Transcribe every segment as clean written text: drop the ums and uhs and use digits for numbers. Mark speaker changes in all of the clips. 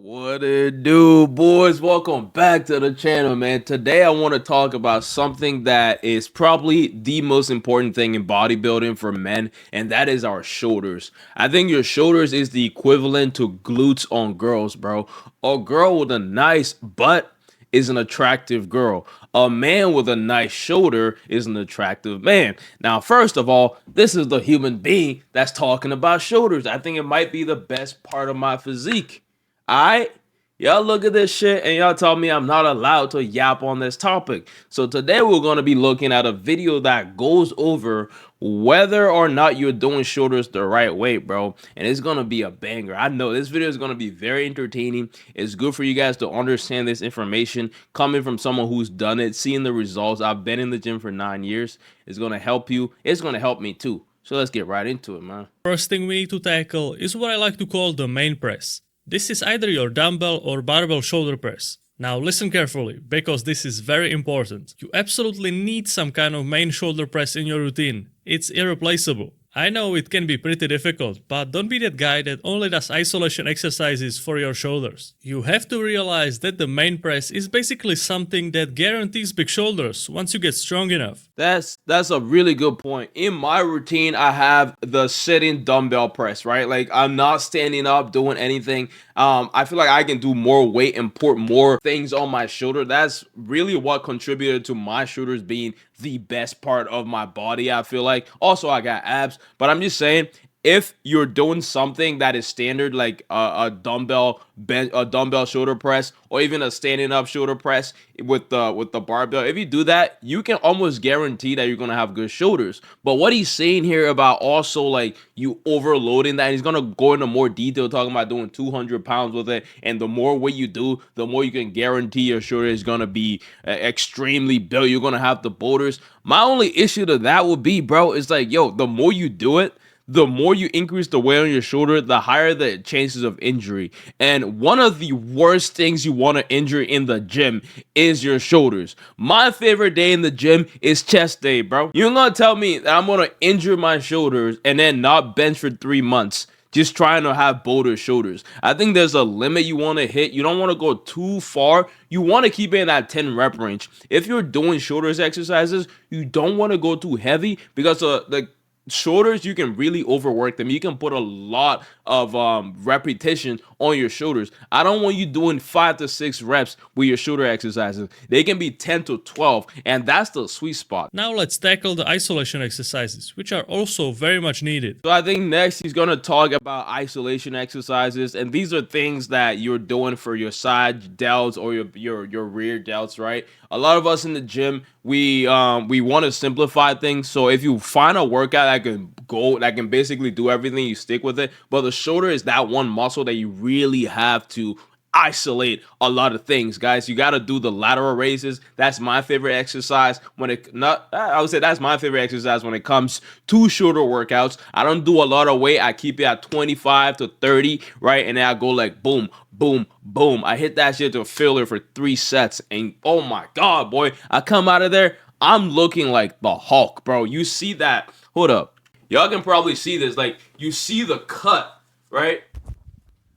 Speaker 1: What it do, boys? Welcome back to the channel, man. Today I want to talk about something that is probably the most important thing in bodybuilding for men, and that is our shoulders. I think your shoulders is the equivalent to glutes on girls, bro. A girl with a nice butt is an attractive girl. A man with a nice shoulder is an attractive man. Now, first of all, this is the human being that's talking about shoulders. I think it might be the best part of my physique. Alright? Y'all look at this shit and y'all tell me I'm not allowed to yap on this topic. So today we're going to be looking at a video that goes over whether or not you're doing shoulders the right way, bro. And it's going to be a banger. I know this video is going to be very entertaining. It's good for you guys to understand this information coming from someone who's done it, seeing the results. I've been in the gym for 9 years. It's going to help you. It's going to help me too. So let's get right into it, man.
Speaker 2: First thing we need to tackle is what I like to call the main press. This is either your dumbbell or barbell shoulder press. Now listen carefully, because this is very important. You absolutely need some kind of main shoulder press in your routine. It's irreplaceable. I know it can be pretty difficult, but don't be that guy that only does isolation exercises for your shoulders. You have to realize that the main press is basically something that guarantees big shoulders once you get strong enough.
Speaker 1: That's a really good point. In my routine, I have the sitting dumbbell press, right? Like I'm not standing up doing anything. I feel like I can do more weight and put more things on my shoulder. That's really what contributed to my shoulders being the best part of my body. I feel like also I got abs, but I'm just saying, if you're doing something that is standard, like a dumbbell bench, a dumbbell shoulder press, or even a standing up shoulder press with the barbell, if you do that, you can almost guarantee that you're gonna have good shoulders. But what he's saying here about also like you overloading that, he's gonna go into more detail talking about doing 200 pounds with it, and the more weight you do, the more you can guarantee your shoulder is gonna be extremely built. You're gonna have the boulders. My only issue to that would be, bro, is like, yo, the more you do it, the more you increase the weight on your shoulder, the higher the chances of injury. And one of the worst things you want to injure in the gym is your shoulders. My favorite day in the gym is chest day, bro. You're gonna tell me that I'm gonna injure my shoulders and then not bench for 3 months just trying to have Boulder shoulders. I think there's a limit you want to hit. You don't want to go too far. You want to keep it in that 10 rep range. If you're doing shoulders exercises, you don't want to go too heavy, because the shoulders, you can really overwork them. You can put a lot of repetition on your shoulders. I don't want you doing 5 to 6 reps with your shoulder exercises. They can be 10 to 12, and that's the sweet spot.
Speaker 2: Now let's tackle the isolation exercises, which are also very much needed.
Speaker 1: So I think next he's going to talk about isolation exercises, and these are things that you're doing for your side delts or your rear delts, right? A lot of us in the gym, we want to simplify things. So if you find a workout that can basically do everything, you stick with it. But the shoulder is that one muscle that you really have to isolate a lot of things, guys. You got to do the lateral raises. That's my favorite exercise I would say that's my favorite exercise when it comes to shoulder workouts. I don't do a lot of weight. I keep it at 25 to 30, right? And then I go like boom, boom, boom. I hit that shit to failure for 3 sets, and oh my god, boy, I come out of there, I'm looking like the Hulk, bro. You see that? Hold up, y'all can probably see this. Like, you see the cut, right?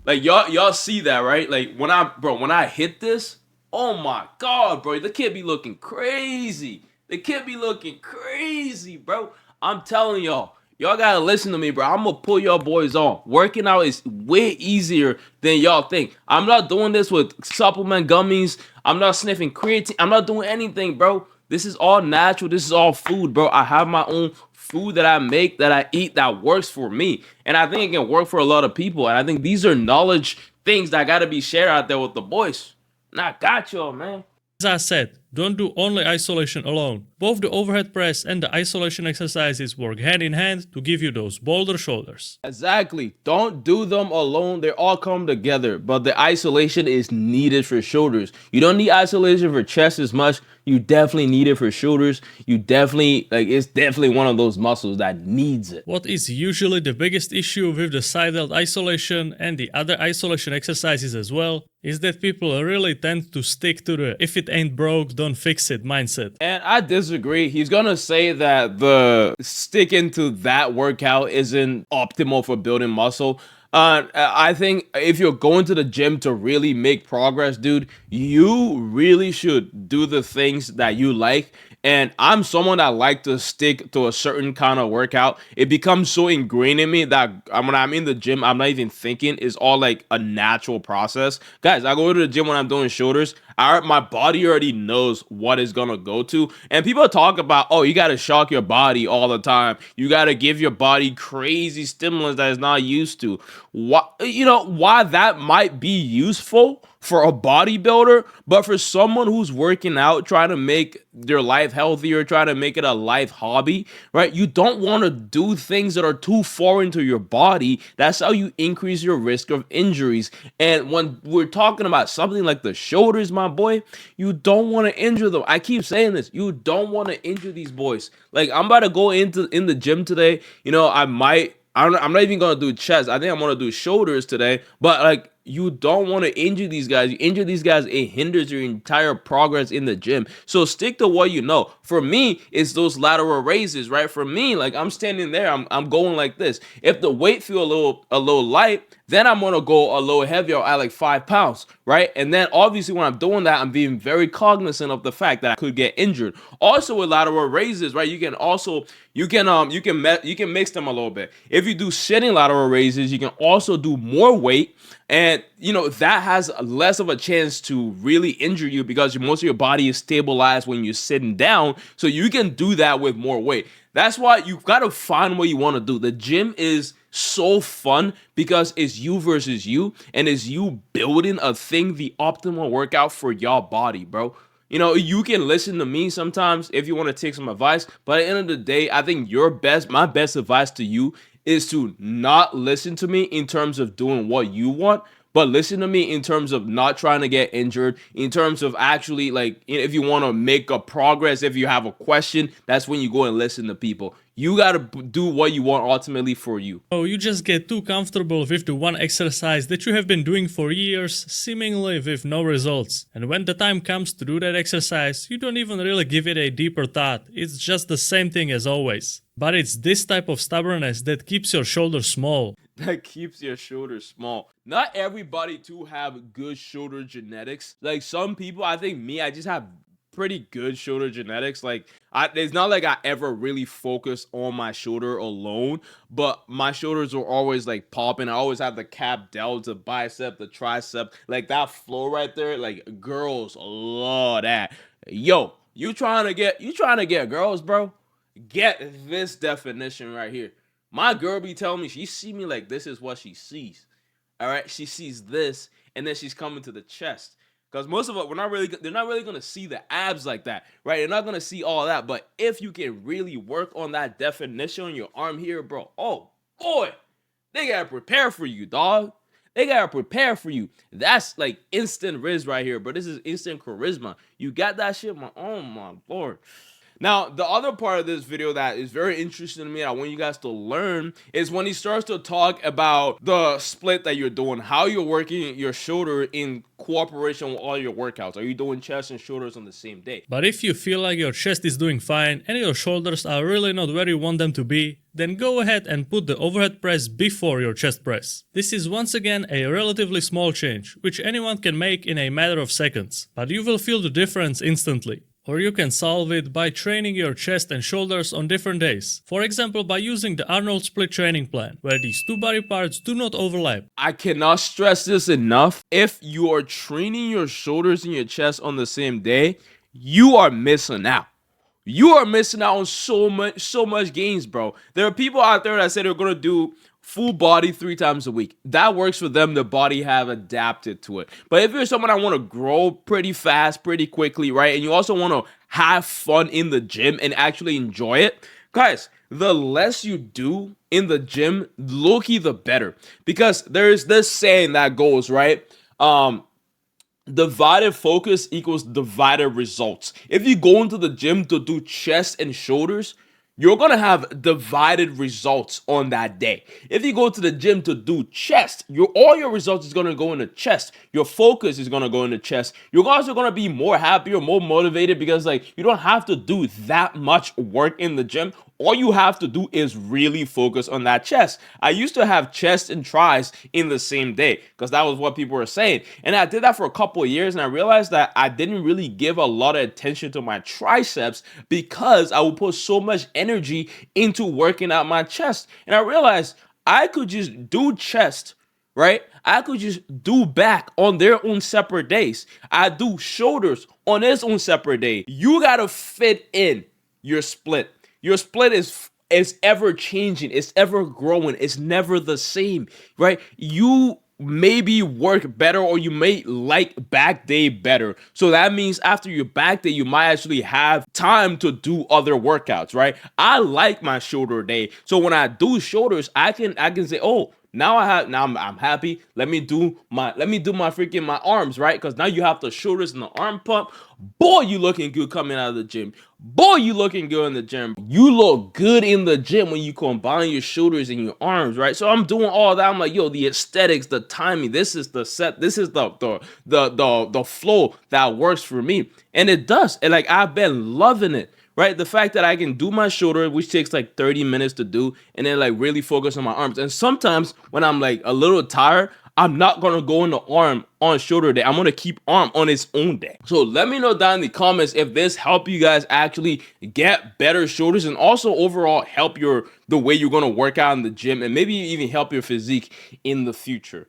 Speaker 1: Like y'all see that, right? Like when I hit this, oh my god, bro, the kid be looking crazy. The kid be looking crazy, bro. I'm telling y'all gotta listen to me, bro. I'm gonna pull y'all boys on. Working out is way easier than y'all think. I'm not doing this with supplement gummies. I'm not sniffing creatine. I'm not doing anything, bro. This is all natural. This is all food, bro. I have my own food that I make, that I eat, that works for me. And I think it can work for a lot of people. And I think these are knowledge things that got to be shared out there with the boys. And I got y'all, man.
Speaker 2: As I said, don't do only isolation alone. Both the overhead press and the isolation exercises work hand in hand to give you those bolder shoulders.
Speaker 1: Exactly. Don't do them alone. They all come together. But the isolation is needed for shoulders. You don't need isolation for chest as much. You definitely need it for shoulders. You definitely, like, it's definitely one of those muscles that needs it.
Speaker 2: What is usually the biggest issue with the side delt isolation and the other isolation exercises as well is that people really tend to stick to the if it ain't broke, don't fix it mindset.
Speaker 1: And I disagree. He's gonna say that the sticking to that workout isn't optimal for building muscle. I think if you're going to the gym to really make progress, dude, you really should do the things that you like. And I'm someone that like to stick to a certain kind of workout. It becomes so ingrained in me that when I'm in the gym, I'm not even thinking. It's all like a natural process. Guys, I go to the gym when I'm doing shoulders. My body already knows what it's gonna go to. And people talk about, oh, you gotta shock your body all the time. You gotta give your body crazy stimulus that it's not used to. Why that might be useful for a bodybuilder, but for someone who's working out, trying to make their life healthier, trying to make it a life hobby, right? You don't want to do things that are too foreign to your body. That's how you increase your risk of injuries. And when we're talking about something like the shoulders, my boy, you don't want to injure them. I keep saying this. You don't want to injure these boys. Like, I'm about to go in the gym today. I'm not even gonna do chest. I think I'm gonna do shoulders today. But like, you don't want to injure these guys. You injure these guys, it hinders your entire progress in the gym. So stick to what you know. For me, it's those lateral raises, right? For me, like, I'm standing there, I'm going like this. If the weight feel a little light, then I'm gonna go a little heavier at like 5 pounds, right? And then obviously when I'm doing that, I'm being very cognizant of the fact that I could get injured. Also with lateral raises, right? You can mix them a little bit. If you do sitting lateral raises, you can also do more weight, and that has less of a chance to really injure you because most of your body is stabilized when you're sitting down, so you can do that with more weight. That's why you've got to find what you want to do. The gym is so fun because it's you versus you, and it's you building a thing, the optimal workout for your body, bro. You can listen to me sometimes if you want to take some advice, but at the end of the day, I think my best advice to you is to not listen to me in terms of doing what you want, but listen to me in terms of not trying to get injured, in terms of actually, like, if you want to make a progress, if you have a question, that's when you go and listen to people. You got to do what you want ultimately for you.
Speaker 2: Oh, you just get too comfortable with the one exercise that you have been doing for years, seemingly with no results. And when the time comes to do that exercise, you don't even really give it a deeper thought. It's just the same thing as always. But it's this type of stubbornness that keeps your shoulders small.
Speaker 1: That keeps your shoulders small. Not everybody too have good shoulder genetics. Like, some people, I think me, I just have pretty good shoulder genetics. Like, it's not like I ever really focused on my shoulder alone, but my shoulders were always like popping. I always have the cap delts, the bicep, the tricep, like that flow right there. Like, girls love that. Yo, you trying to get girls, bro? Get this definition right here. My girl be telling me she see me like this is what she sees. All right, she sees this, and then she's coming to the chest. Because most of it, they're not really gonna see the abs like that, right? They're not gonna see all that. But if you can really work on that definition on your arm here, bro, oh boy, they gotta prepare for you, dog. They gotta prepare for you. That's like instant riz right here, bro. This is instant charisma. You got that shit, oh my lord. Now, the other part of this video that is very interesting to me, I want you guys to learn, is when he starts to talk about the split that you're doing, how you're working your shoulder in cooperation with all your workouts. Are you doing chest and shoulders on the same day?
Speaker 2: But if you feel like your chest is doing fine and your shoulders are really not where you want them to be, then go ahead and put the overhead press before your chest press. This is once again a relatively small change, which anyone can make in a matter of seconds, but you will feel the difference instantly. Or you can solve it by training your chest and shoulders on different days. For example, by using the Arnold split training plan, where these two body parts do not overlap.
Speaker 1: I cannot stress this enough. If you are training your shoulders and your chest on the same day, you are missing out. You are missing out on so much gains, bro. There are people out there that say they're gonna do full body 3 times a week. That works for them. The body have adapted to it. But if you're someone that want to grow pretty fast, pretty quickly, right, and you also want to have fun in the gym and actually enjoy it, guys, the less you do in the gym, low-key, the better. Because there's this saying that goes, right? Divided focus equals divided results. If you go into the gym to do chest and shoulders, you're going to have divided results on that day. If you go to the gym to do chest, all your results is going to go in the chest. Your focus is going to go in the chest. You're also going to be more happier, more motivated because, like, you don't have to do that much work in the gym. all you have to do is really focus on that chest. I used to have chest and tries in the same day because that was what people were saying. And I did that for a couple of years, and I realized that I didn't really give a lot of attention to my triceps because I would put so much energy into working out my chest. And I realized I could just do chest, right? I could just do back on their own separate days. I do shoulders on its own separate day. You gotta fit in your split. Your split is ever changing. It's ever growing. It's never the same, right? You maybe work better or you may like back day better. So that means after your back day, you might actually have time to do other workouts, right? I like my shoulder day. So when I do shoulders, I can say, oh, I'm happy. Let me do my freaking my arms, right? Because now you have the shoulders and the arm pump. Boy, you looking good coming out of the gym. Boy, you looking good in the gym. You look good in the gym when you combine your shoulders and your arms, right? So I'm doing all that. I'm like, yo, the aesthetics, the timing, this is the set, this is the flow that works for me. And it does. And like I've been loving it. Right, the fact that I can do my shoulder, which takes like 30 minutes to do, and then like really focus on my arms. And sometimes when I'm like a little tired, I'm not gonna go into arm on shoulder day. I'm gonna keep arm on its own day. So let me know down in the comments if this helped you guys actually get better shoulders, and also overall help the way you're gonna work out in the gym, and maybe even help your physique in the future.